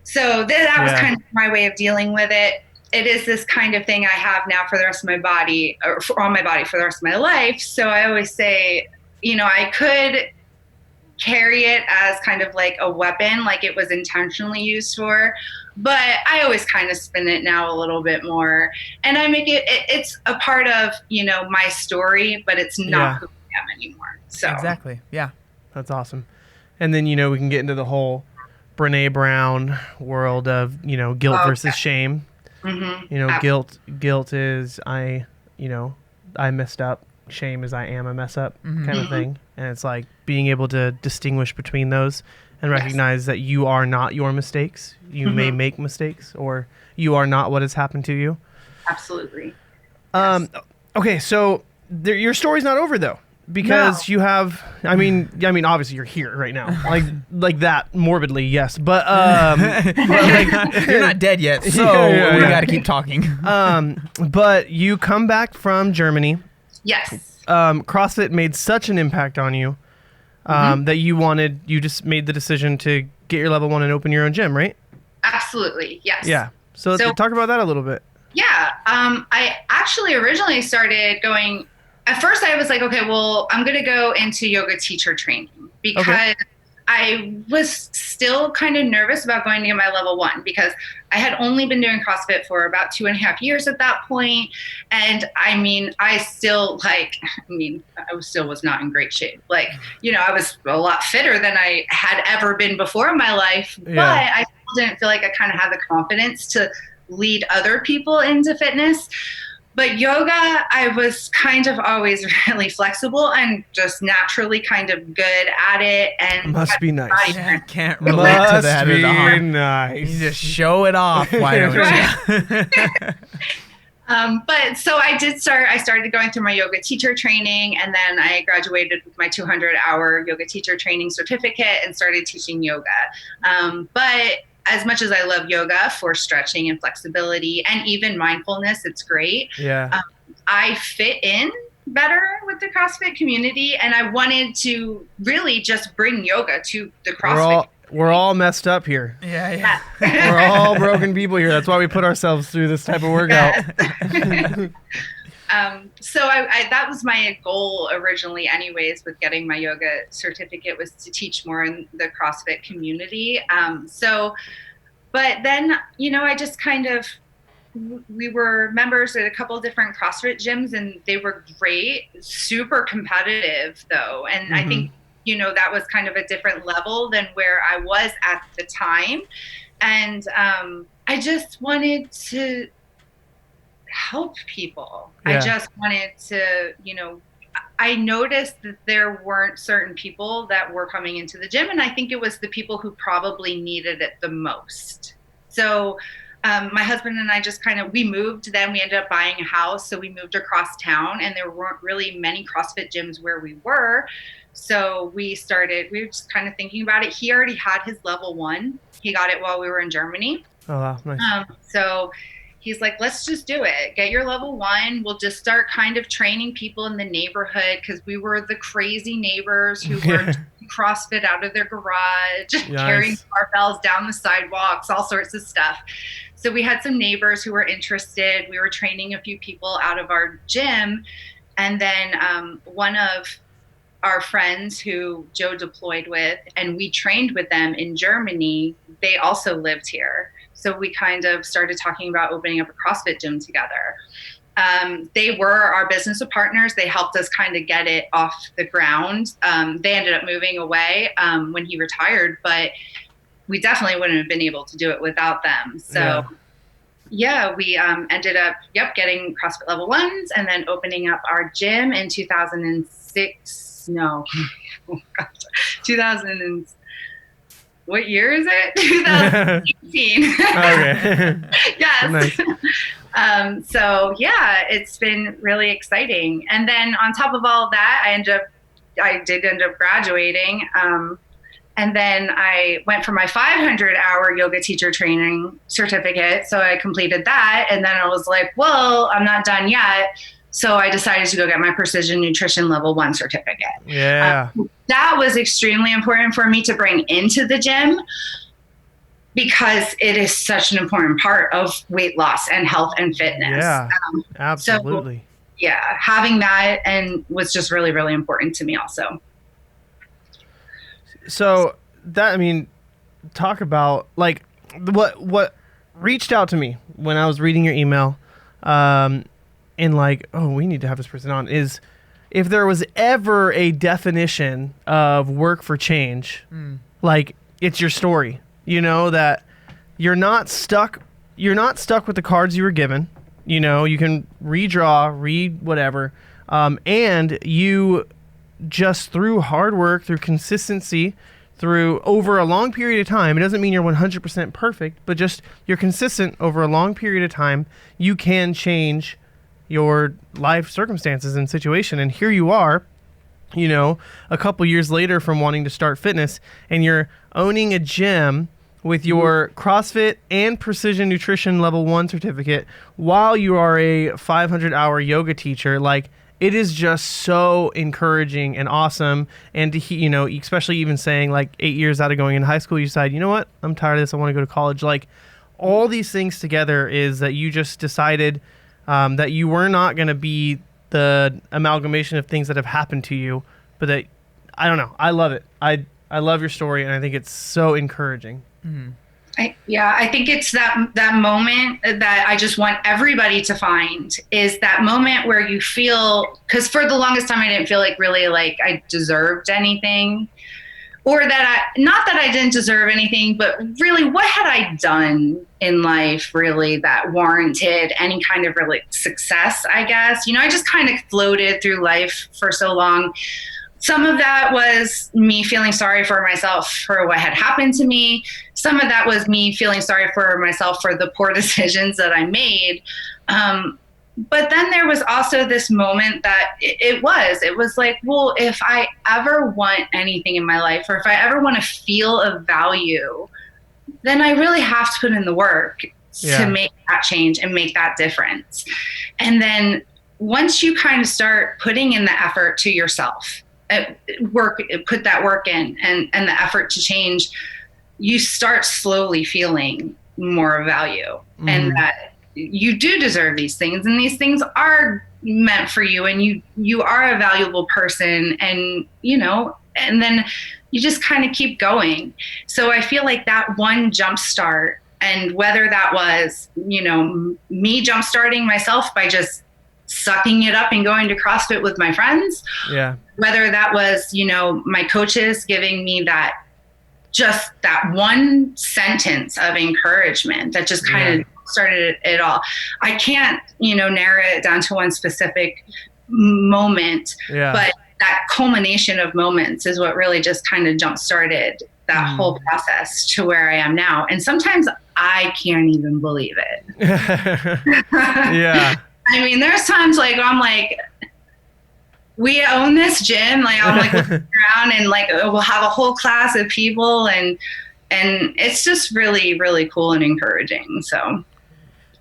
So that was kind of my way of dealing with it. It is this kind of thing I have now for the rest of my body, or on my body for the rest of my life. So I always say, you know, I could carry it as kind of like a weapon, like it was intentionally used for, but I always kind of spin it now a little bit more, and I make it's a part of, you know, my story, but it's not who I am anymore. So exactly. Yeah. That's awesome. And then, you know, we can get into the whole Brene Brown world of, you know, guilt versus shame. You know, guilt is I messed up. Shame is I am a mess up kind of thing. And it's like being able to distinguish between those and recognize that you are not your mistakes. You may make mistakes, or you are not what has happened to you. Absolutely. Okay, so your story's not over though, because you have. I mean, obviously you're here right now, like that morbidly, yes, but like, you're not dead yet, so we got to keep talking. But you come back from Germany. Yes. CrossFit made such an impact on you that you just made the decision to get your level 1 and open your own gym, right? Absolutely. Yes. Yeah. So talk about that a little bit. Yeah. I actually originally started going, at first I was like, okay, well, I'm going to go into yoga teacher training because I was still kind of nervous about going to get my level 1 because I had only been doing CrossFit for about 2.5 years at that point. And I still was not in great shape. Like, you know, I was a lot fitter than I had ever been before in my life, but I still didn't feel like I kind of had the confidence to lead other people into fitness. But yoga, I was kind of always really flexible and just naturally kind of good at it. And must be nice. I can't relate to that at all. Must be nice. You just show it off. Why don't you? But so I started going through my yoga teacher training, and then I graduated with my 200-hour yoga teacher training certificate and started teaching yoga. But as much as I love yoga for stretching and flexibility and even mindfulness, it's great. Yeah. I fit in better with the CrossFit community, and I wanted to really just bring yoga to the CrossFit. We're all messed up here. Yeah. We're all broken people here. That's why we put ourselves through this type of workout. So that was my goal originally anyways with getting my yoga certificate, was to teach more in the CrossFit community. But then, you know, I just kind of, we were members at a couple of different CrossFit gyms, and they were great, super competitive though. And I think, you know, that was kind of a different level than where I was at the time. And I just wanted to help people. I just wanted to, you know, I noticed that there weren't certain people that were coming into the gym, and I think it was the people who probably needed it the most. So my husband and I just we moved, then we ended up buying a house, so we moved across town, and there weren't really many CrossFit gyms where we were. So we were just kind of thinking about it. He already had his level 1. He got it while we were in Germany. Oh, wow. Nice. So he's like, let's just do it. Get your level 1. We'll just start kind of training people in the neighborhood, because we were the crazy neighbors who were CrossFit out of their garage, Nice. carrying barbells down the sidewalks, all sorts of stuff. So we had some neighbors who were interested. We were training a few people out of our gym. And then one of our friends who Joe deployed with, and we trained with them in Germany, they also lived here. So we kind of started talking about opening up a CrossFit gym together. They were our business partners. They helped us kind of get it off the ground. They ended up moving away when he retired, but we definitely wouldn't have been able to do it without them. So yeah, we ended up, getting CrossFit level 1s and then opening up our gym in 2006. No, 2000 and what year is it? 2018. Okay. Yes. Nice. So yeah, it's been really exciting. And then on top of all of that, I did end up graduating. And then I went for my 500-hour yoga teacher training certificate. So I completed that. And then I was like, well, I'm not done yet. So I decided to go get my precision nutrition level 1 certificate. Yeah. That was extremely important for me to bring into the gym because it is such an important part of weight loss and health and fitness. Yeah, absolutely. So, yeah, having that and was just really, really important to me also. So that, I mean, talk about like what reached out to me when I was reading your email, and like, oh, we need to have this person on, is if there was ever a definition of work for change, like it's your story, you know, that you're not stuck with the cards you were given, you know, you can redraw, read whatever. And you just through hard work, through consistency, through over a long period of time, it doesn't mean you're 100% perfect, but just you're consistent over a long period of time, you can change your life circumstances and situation. And here you are, you know, a couple years later from wanting to start fitness, and you're owning a gym with your CrossFit and precision nutrition level 1 certificate while you are a 500-hour yoga teacher. Like, it is just so encouraging and awesome. And to, you know, especially even saying like 8 years out of going into high school, you decide, you know what, I'm tired of this, I want to go to college. Like, all these things together is that you just decided that you were not going to be the amalgamation of things that have happened to you, but that, I don't know, I love it. I love your story, and I think it's so encouraging. Mm-hmm. I think it's that moment that I just want everybody to find, is that moment where you feel, because for the longest time I didn't feel like really like I deserved anything, or that not that I didn't deserve anything, but really what had I done in life really that warranted any kind of really success, I guess. You know, I just kind of floated through life for so long. Some of that was me feeling sorry for myself for what had happened to me. Some of that was me feeling sorry for myself for the poor decisions that I made. But then there was also this moment that it was like, well, if I ever want anything in my life, or if I ever want to feel of value, then I really have to put in the work to make that change and make that difference. And then once you kind of start putting in the effort to yourself, put that work in and the effort to change, you start slowly feeling more value, and that you do deserve these things, and these things are meant for you, and you are a valuable person, and you know, and then you just kind of keep going. So I feel like that one jump start, and whether that was, you know, me jump starting myself by just sucking it up and going to CrossFit with my friends, whether that was, you know, my coaches giving me that, just that one sentence of encouragement that just kind of started it all. I can't, you know, narrow it down to one specific moment, but that culmination of moments is what really just kind of jump started that whole process to where I am now. And sometimes I can't even believe it. I mean, there's times like I'm like, we own this gym. Like I'm like looking around and like we'll have a whole class of people, and it's just really, really cool and encouraging. So,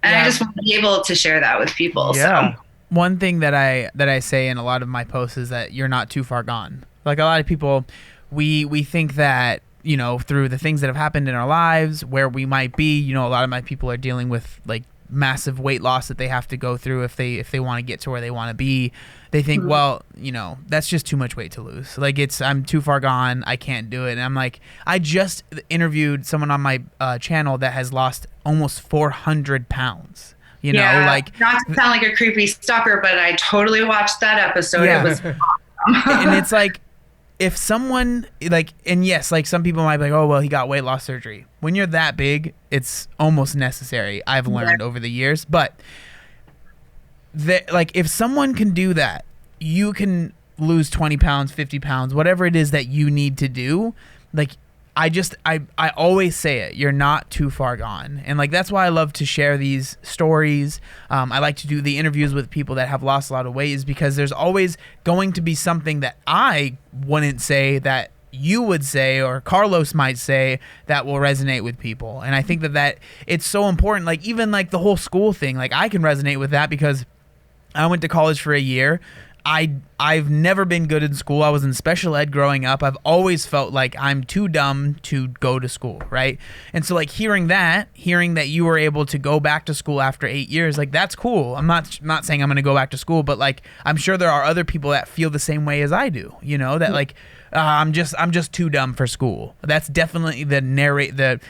and I just want to be able to share that with people. So one thing that I say in a lot of my posts is that you're not too far gone. Like a lot of people we think that, you know, through the things that have happened in our lives, where we might be, you know, a lot of my people are dealing with like massive weight loss that they have to go through if they want to get to where they want to be. They think, well, you know, that's just too much weight to lose. Like I'm too far gone. I can't do it. And I'm like, I just interviewed someone on my channel that has lost almost 400 pounds. You know, like, not to sound like a creepy stalker, but I totally watched that episode. Yeah. It was and it's like, if someone like, and yes, like some people might be like, oh, well, he got weight loss surgery. When you're that big, it's almost necessary. I've learned over the years, but like if someone can do that, you can lose 20 pounds, 50 pounds, whatever it is that you need to do. Like, I always say it, you're not too far gone. And like, that's why I love to share these stories. I like to do the interviews with people that have lost a lot of weight, is because there's always going to be something that I wouldn't say that you would say, or Carlos might say, that will resonate with people. And I think that it's so important. Like, even like the whole school thing, like I can resonate with that because I went to college for a year. I've never been good in school. I was in special ed growing up. I've always felt like I'm too dumb to go to school, right? And so like hearing that you were able to go back to school after 8 years, like that's cool. I'm not saying I'm going to go back to school, but like I'm sure there are other people that feel the same way as I do, you know, that like I'm just too dumb for school. That's definitely the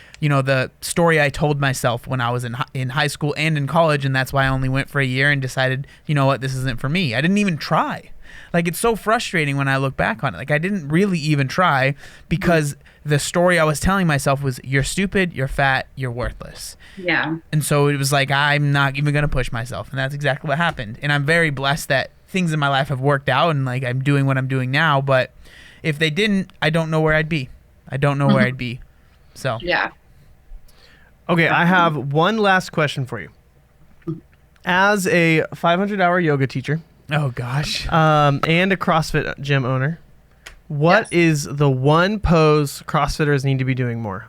story I told myself when I was in high school and in college, and that's why I only went for a year and decided, you know what, this isn't for me. I didn't even try. Like, it's so frustrating when I look back on it. Like, I didn't really even try because the story I was telling myself was, you're stupid, you're fat, you're worthless. Yeah. And so it was like, I'm not even going to push myself. And that's exactly what happened. And I'm very blessed that things in my life have worked out and like I'm doing what I'm doing now. But if they didn't, I don't know where I'd be. Where I'd be. So. Yeah. Okay, I have one last question for you. As a 500-hour yoga teacher, oh gosh, and a CrossFit gym owner, what is the one pose CrossFitters need to be doing more?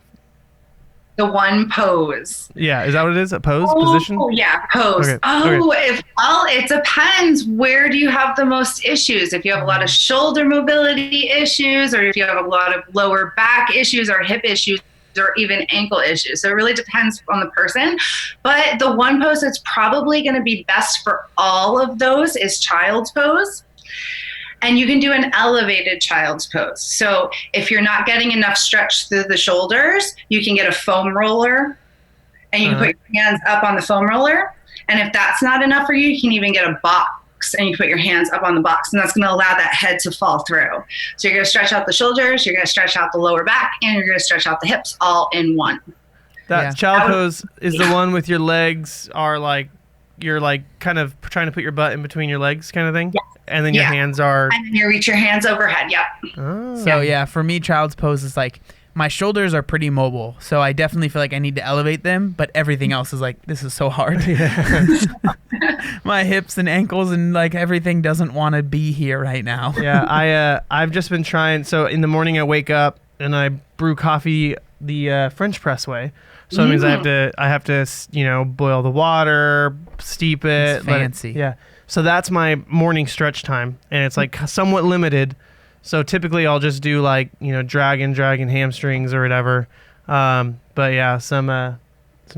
The one pose. Yeah, is that what it is? A pose? Position? Oh, yeah, pose. Okay. It depends. Where do you have the most issues? If you have a lot of shoulder mobility issues, or if you have a lot of lower back issues or hip issues, or even ankle issues. So it really depends on the person. But the one pose that's probably going to be best for all of those is child's pose. And you can do an elevated child's pose. So if you're not getting enough stretch through the shoulders, you can get a foam roller and you can put your hands up on the foam roller. And if that's not enough for you, you can even get a box and you put your hands up on the box, and that's going to allow that head to fall through. So you're going to stretch out the shoulders, you're going to stretch out the lower back, and you're going to stretch out the hips all in one. That child pose is the one with your legs are like, you're like kind of trying to put your butt in between your legs kind of thing? Yeah. And then your hands are... And then you reach your hands overhead, yep. Oh. So yeah, for me, child's pose is like, my shoulders are pretty mobile, so I definitely feel like I need to elevate them, but everything else is like, this is so hard. My hips and ankles and like everything doesn't want to be here right now. Yeah, I've just been trying. So in the morning I wake up and I brew coffee the French press way. So it means I have to you know, boil the water, steep it. It's fancy. Yeah. So that's my morning stretch time, and it's like somewhat limited. So typically I'll just do like, you know, dragging hamstrings or whatever. But yeah, some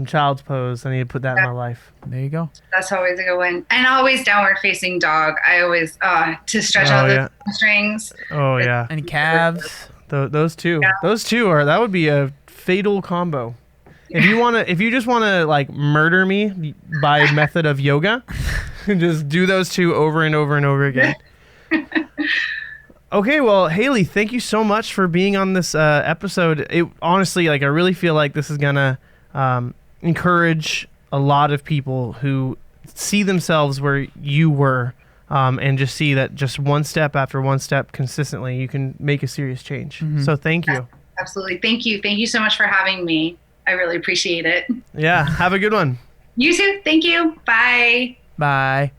child's pose. I need to put that in my life. There you go. That's always a good one. And always downward facing dog. I always, to stretch out the strings. Oh yeah. And calves. Those two. Yeah. Those two that would be a fatal combo. If you just wanna like murder me by method of yoga, just do those two over and over and over again. Okay, well, Haley, thank you so much for being on this episode. It honestly, like, I really feel like this is gonna encourage a lot of people who see themselves where you were, and just see that just one step after one step consistently, you can make a serious change. Mm-hmm. So thank you. Absolutely. Thank you. Thank you so much for having me. I really appreciate it. Yeah. Have a good one. You too. Thank you. Bye. Bye.